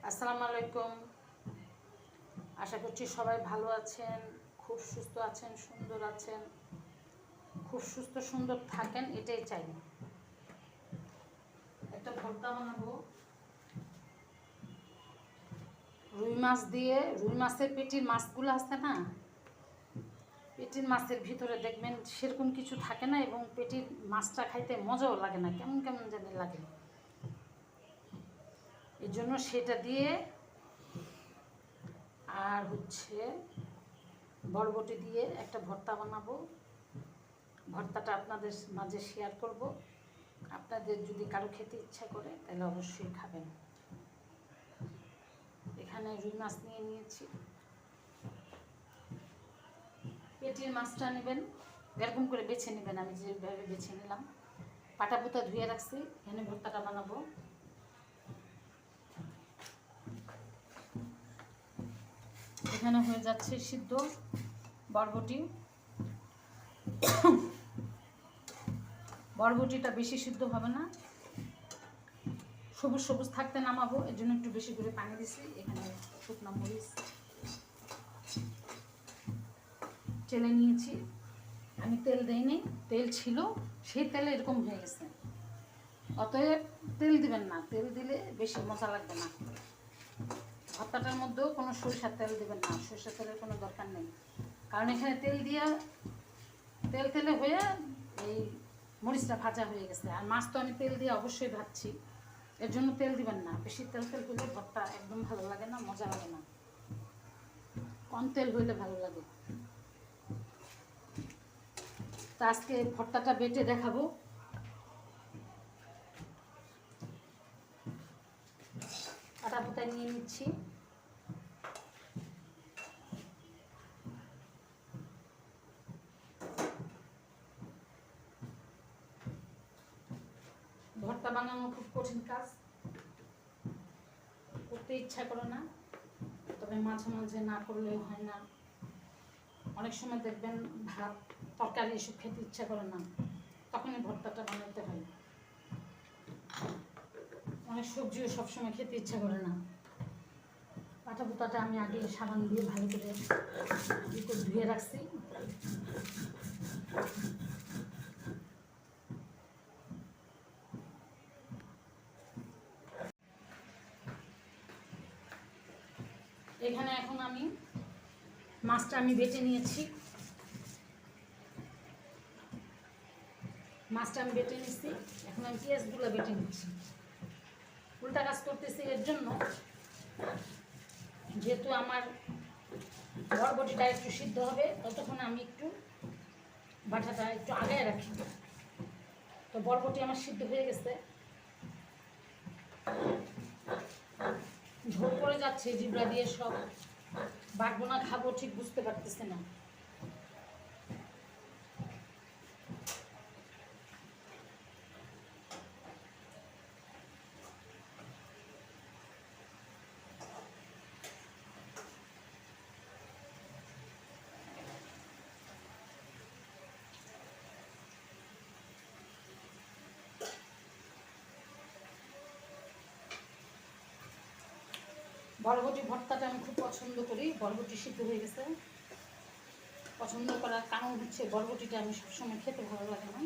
আসসালামু আলাইকুম। আশা করছি সবাই ভালো আছেন, খুব সুস্থ আছেন, সুন্দর আছেন। খুব সুস্থ সুন্দর থাকেন, এটাই চাই। একটা ভর্তা বানাবো রুই মাছ দিয়ে। রুই মাছের পেটির মাছগুলো আছে না, পেটির মাছের ভিতরে দেখবেন সেরকম কিছু থাকে না, এবং পেটির মাছটা খাইতে মজাও লাগে না, কেমন কেমন জানি লাগে। এই জন্য সেটা দিয়ে আর বরবটি দিয়ে একটা ভর্তা বানাবো। ভর্তাটা আপনাদের মাঝে শেয়ার করব। আপনাদের যদি কারো খেতে ইচ্ছা করে তাহলে অবশ্যই খাবেন। এখানে রুই মাছ নিয়ে নিয়েছি। পেটির মাছটা নেবেন, এরকম করে বেছে নেবেন, আমি যেভাবে বেছে নিলাম। পাটা পুতা ধুয়ে রাখছি, এখানে ভর্তাটা বানাবো। এখানে হয়ে যাচ্ছে সিদ্ধ বরবটি। বরবটিটা বেশি সিদ্ধ হবে না, সবুজ সবুজ থাকতে নামাবো, এর জন্য একটু বেশি করে পানি দিছি। এখানে শুকনো মরিচ চেলে নিয়েছি। আমি তেল দেইনি, তেল ছিল, সেই তেলে এরকম হয়ে গেছে। অতএব তেল দিবেন না, তেল দিলে বেশি মজা লাগবে না। ভর্তাটার মধ্যেও কোনো সরিষার তেল দিবেন না, সরিষার তেলের কোনো দরকার নেই, কারণ এখানে তেল দিয়ে তেলে হয়ে এই মরিচটা ভাজা হয়ে গেছে। আর মাছ তো আমি তেল দিয়ে অবশ্যই ভাজছি, এর জন্য তেল দিবেন না। বেশি তেল হলে ভর্তা একদম ভালো লাগে না, মজা লাগে না। কম তেল হইলে ভালো লাগে। তা আজকে ভর্তাটা বেটে দেখাবো। আটা পুতা নিয়ে নিচ্ছি। ভর্তা বানানো খুব কঠিন কাজ, করতে ইচ্ছা করে না, তবে মাঝে মাঝে না করলেও হয় না। অনেক সময় দেখবেন ভাত তরকারি এসব খেতে ইচ্ছা করে না, তখনই ভর্তাটা বানাতে হয়। অনেক সবজিও সবসময় খেতে ইচ্ছা করে না। পাটা পুতাটা আমি আগে সাবান দিয়ে ভালো করে ধুয়ে রাখছি। এখানে এখন আমি মাছটা বেটে নিয়েছি। মাছটা আমি বেটে নিচ্ছি। এখন আমি পেঁয়াজগুলো বেটে নিচ্ছি। উল্টা কাজ করতেছি এর জন্য, যেহেতু আমার বরবটিটা একটু সিদ্ধ হবে, ততক্ষণ আমি একটু বাটাটা একটু আগায় রাখি। তো বরবটি আমার সিদ্ধ হয়ে গেছে, ঝোল পড়ে যাচ্ছে জিবলা দিয়ে, সব বাটবো না খাবো ঠিক বুঝতে পারতেছে না। বরবটি ভর্তাটা আমি খুব পছন্দ করি। বরবটি সিদ্ধ হয়ে গেছে। পছন্দ করার কারণ হচ্ছে বরবটিটা আমি সবসময় খেতে ভালো লাগে না,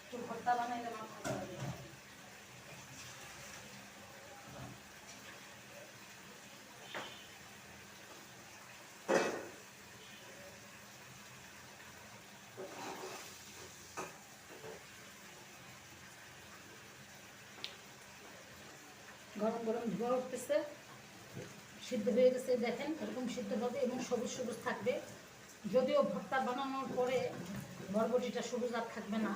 তো ভর্তা বানাইলে আমার ভালো লাগে। গরম গরম ধোয়া উঠতেছে, সিদ্ধ হয়ে গেছে। দেখেন এরকম সিদ্ধ হবে এবং সবুজ সবুজ থাকবে। যদিও ভর্তা বানানোর পরে বরবটিটা সবুজ আর থাকবে না,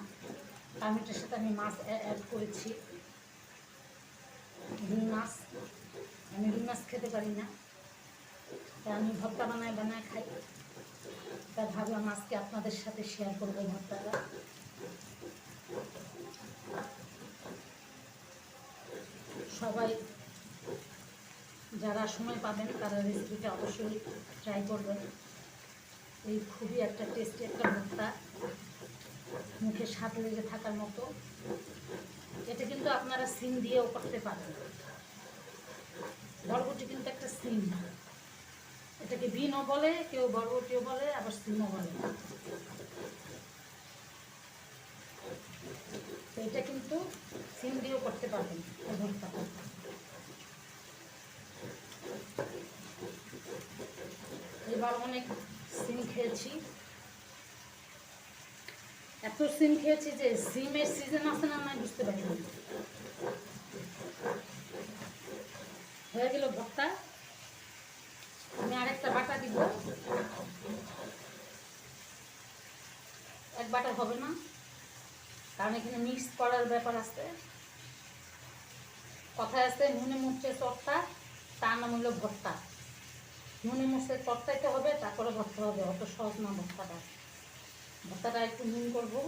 কারণ এটার সাথে আমি মাছ অ্যাড করেছি, রুই মাছ। আমি রুই মাছ খেতে পারি না, তাই আমি ভর্তা বানায় খাই। তাই ভাবলাম আজকে আপনাদের সাথে শেয়ার করবো ভর্তাটা। সবাই যারা সময় পাবেন তারা রেসিপিটা অবশ্যই ট্রাই করবেন। এই খুবই একটা টেস্টি একটা ভর্তা, মুখে স্বাদ লেগে থাকার মতো। এটা কিন্তু আপনারা সিম দিয়েও করতে পারেন। বরবটি কিন্তু একটা সিম, এটাকে বিনও বলে, কেউ বরবটিও বলে, আবার সিমও বলে। তো এটা কিন্তু সিম দিয়েও করতে পারবেন এই ভর্তাটা। এবার অনেক সিম খেয়েছি, এত সিম খেয়েছি যে সিমের সিজন আছে না নাই বুঝতে পারিনি। হয়ে গেল ভর্তা। আমি আরেকটা বাটা দিব, এক বাটা হবে না, কারণ এখানে মিক্স করার ব্যাপার আছে। কথায় আছে নুনে মুচে চটটা, তার নাম হলো ভর্তা। নুনে মুচে চটটাইতে হবে, তারপরে ভর্তা হবে, অত সহজ না ভর্তাটা। ভর্তাটা একটু নুন করবো,